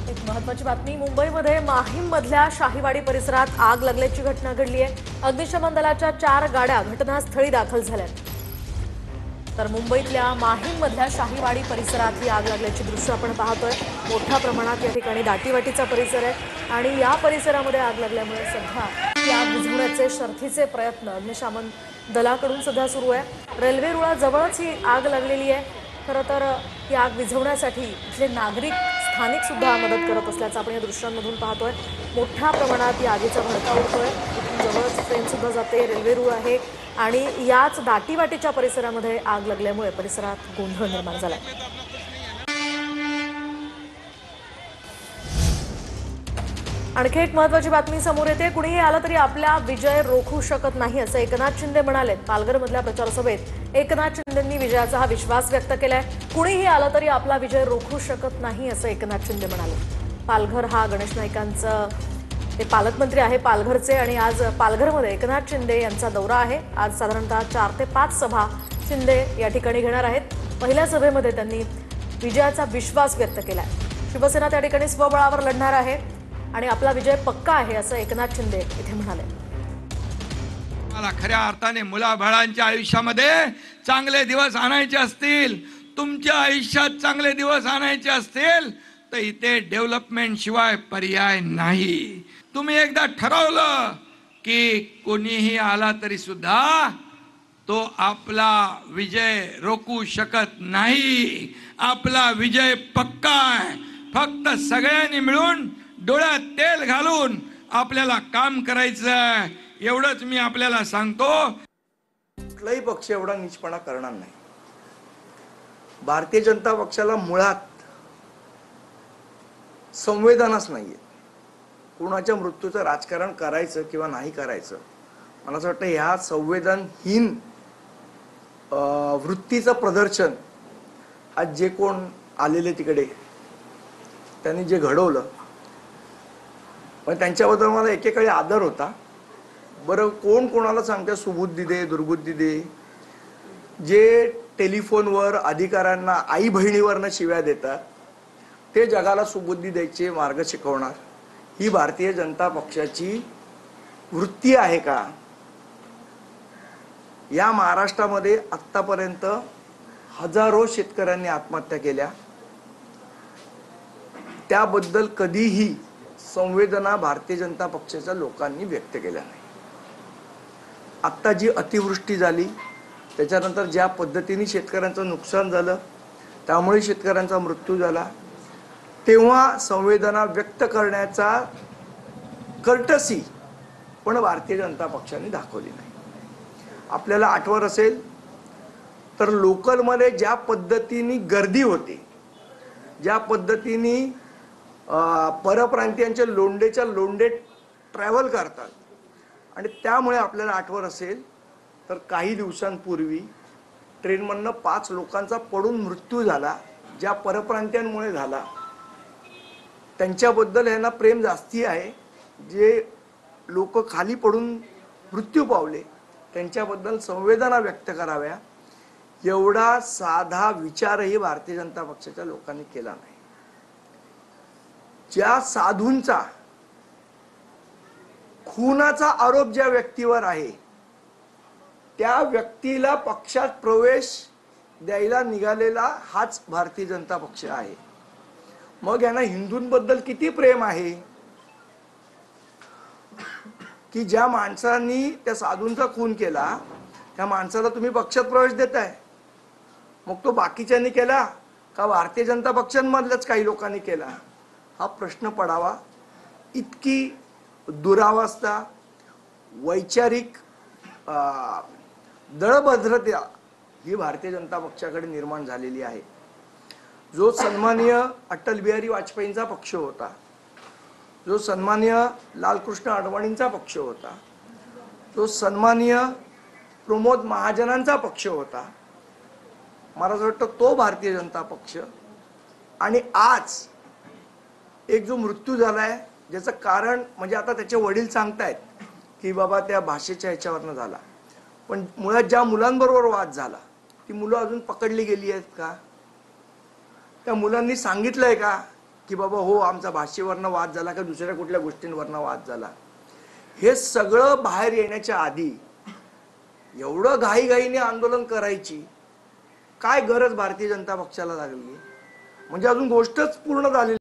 एक महत्त्वाची बातमी मुंबईमध्ये माहीममधल्या शाहीवाडी परिसरात आग लागल्याची घटना घडली आहे। अग्निशमन दलाच्या 4 गाड्या घटनास्थळी दाखल झाल्यात। तर मुंबईतल्या माहीममधल्या शाहीवाडी परिसरात ही आग लागल्याची दृश्य आपण पाहतोय। मोठ्या प्रमाणात या ठिकाणी दाटीवाटीचा परिसर आहे आणि या परिसरामध्ये आग लागल्यामुळे सध्या ही आग विझवण्याचे शर्थीचे प्रयत्न अग्निशमन दलाकडून सध्या सुरू आहे। रेल्वे रुळाजवळच ही आग लागलेली आहे। खरं तर ही आग विझवण्यासाठी इथले नागरिक स्थानिक सुद्धा मदत करत असल्याचं आपण या दृश्यांमधून पाहतोय। मोठ्या प्रमाणात या आगीचा भडका उडतोय। इथून जवळच ट्रेन सुद्धा जाते, रेल्वे रुळ आहे आणि याच दाटीवाटीच्या परिसरामध्ये आग लागल्यामुळे परिसरात गोंधळ निर्माण झालाय। आणखी एक महत्त्वाची बातमी समोर येते। कुणीही आलं तरी आपला विजय रोखू शकत नाही असं एकनाथ शिंदे म्हणाले। पालघरमधल्या प्रचार सभेत एकनाथ शिंदेंनी विजयाचा हा विश्वास व्यक्त केलाय। कुणीही आलं तरी आपला विजय रोखू शकत नाही असं एकनाथ शिंदे म्हणाले। पालघर हा गणेश नाईकांचं ते पालकमंत्री आहे पालघरचे आणि आज पालघरमध्ये एकनाथ शिंदे यांचा दौरा आहे। आज साधारणतः 4 ते 5 सभा शिंदे या ठिकाणी घेणार आहेत। पहिल्या सभेमध्ये त्यांनी विजयाचा विश्वास व्यक्त केलाय। शिवसेना त्या ठिकाणी स्वबळावर लढणार आहे आणि आपला विजय पक्का आहे असं एकनाथ शिंदे इथे म्हणाले। मला खऱ्या अर्थाने मुलाबाळांच्या आयुष्यामध्ये चांगले दिवस आणायचे असतील, तुमच्या आयुष्यात चांगले दिवस आणायचे असतील तर इथे डेव्हलपमेंट शिवाय पर्याय नाही। तुम्ही एकदा ठरवलं की कोणीही आला तरी सुद्धा तो आपला विजय रोखू शकत नाही। आपला विजय पक्का आहे। फक्त सगळ्यांनी मिळून डोळ्यात तेल घालून आपल्याला काम करायचं, एवढंच मी आपल्याला सांगतो। कुठलाही पक्ष एवढा नीचपणा करणार नाही। भारतीय जनता पक्षाला मुळात संवेदनाच नाहीये। कुणाच्या मृत्यूचं राजकारण करायचं किंवा नाही करायचं, मला असं वाटतं ह्या संवेदनहीन वृत्तीचं प्रदर्शन आज जे कोण आलेले तिकडे त्यांनी जे घडवलं, पण त्यांच्याबद्दल मला एकेकाळी आदर होता। बरं, कोण कोणाला सांगते सुबुद्धी दे, दुर्बुद्धी दे, जे टेलिफोनवर अधिकाऱ्यांना आई बहिणीवरनं शिव्या देतात ते जगाला सुबुद्धी द्यायचे मार्ग शिकवणार, ही भारतीय जनता पक्षाची वृत्ती आहे का? या महाराष्ट्रामध्ये आत्तापर्यंत हजारो शेतकऱ्यांनी आत्महत्या केल्या, त्याबद्दल कधीही संवेदना भारतीय जनता पक्षाच्या लोकांनी व्यक्त केल्या नाही। आत्ता जी अतिवृष्टी झाली त्याच्यानंतर ज्या पद्धतीने शेतकऱ्यांचं नुकसान झालं, त्यामुळे शेतकऱ्यांचा मृत्यू झाला, तेव्हा संवेदना व्यक्त करण्याचा कर्टसी पण भारतीय जनता पक्षाने दाखवली नाही। आपल्याला आठवत असेल तर लोकलमध्ये ज्या पद्धतीने गर्दी होते, ज्या पद्धतीने परप्रांतीयांचे लोंडेच्या लोंडे ट्रॅव्हल करतात, आणि त्यामुळे आपल्याला आठवत असेल तर काही दिवसांपूर्वी ट्रेनमधनं 5 लोकांचा पडून मृत्यू झाला, ज्या परप्रांतीयांमुळे झाला। त्यांच्याबद्दल यांना प्रेम जास्ती आहे। जे लोक खाली पडून मृत्यू पावले त्यांच्याबद्दल संवेदना व्यक्त कराव्या, एवढा साधा विचारही भारतीय जनता पक्षाच्या लोकांनी केला नाही। ज्या साधूंचा खुनाचा आरोप ज्या व्यक्तीवर आहे त्या व्यक्तीला पक्षात प्रवेश द्यायला निघालेला हाच भारतीय जनता पक्ष आहे। मग यांना हिंदूंबद्दल किती प्रेम आहे की ज्या माणसांनी त्या साधूंचा खून केला त्या माणसाला तुम्ही पक्षात प्रवेश देताय? मग तो बाकीच्यांनी केला का भारतीय जनता पक्षांमधल्याच काही लोकांनी केला? हा प्रश्न पडावा। इतकी दुरावस्था, वैचारिक दळभद्रता ही भारतीय जनता पक्षाकडे निर्माण झालेली आहे। जो सन्माननीय अटल बिहारी वाजपेयींचा पक्ष होता, जो सन्माननीय लालकृष्ण अडवाणींचा पक्ष होता, जो सन्माननीय प्रमोद महाजनांचा पक्ष होता, मला असं वाटतं तो भारतीय जनता पक्ष, आणि आज एक जो मृत्यू झालाय ज्याचं कारण म्हणजे आता त्याचे वडील सांगतायत की बाबा त्या भाषेच्या ह्याच्यावरनं झाला, पण मुळात ज्या मुलांबरोबर वाद झाला ती मुलं अजून पकडली गेली आहेत का? त्या मुलांनी सांगितलंय का की बाबा हो आमचा भाषेवरनं वाद झाला का दुसऱ्या कुठल्या गोष्टींवरनं वाद झाला, हे सगळं बाहेर येण्याच्या आधी एवढं घाईघाईने आंदोलन करायची काय गरज भारतीय जनता पक्षाला लागली? म्हणजे अजून गोष्टच पूर्ण झालेली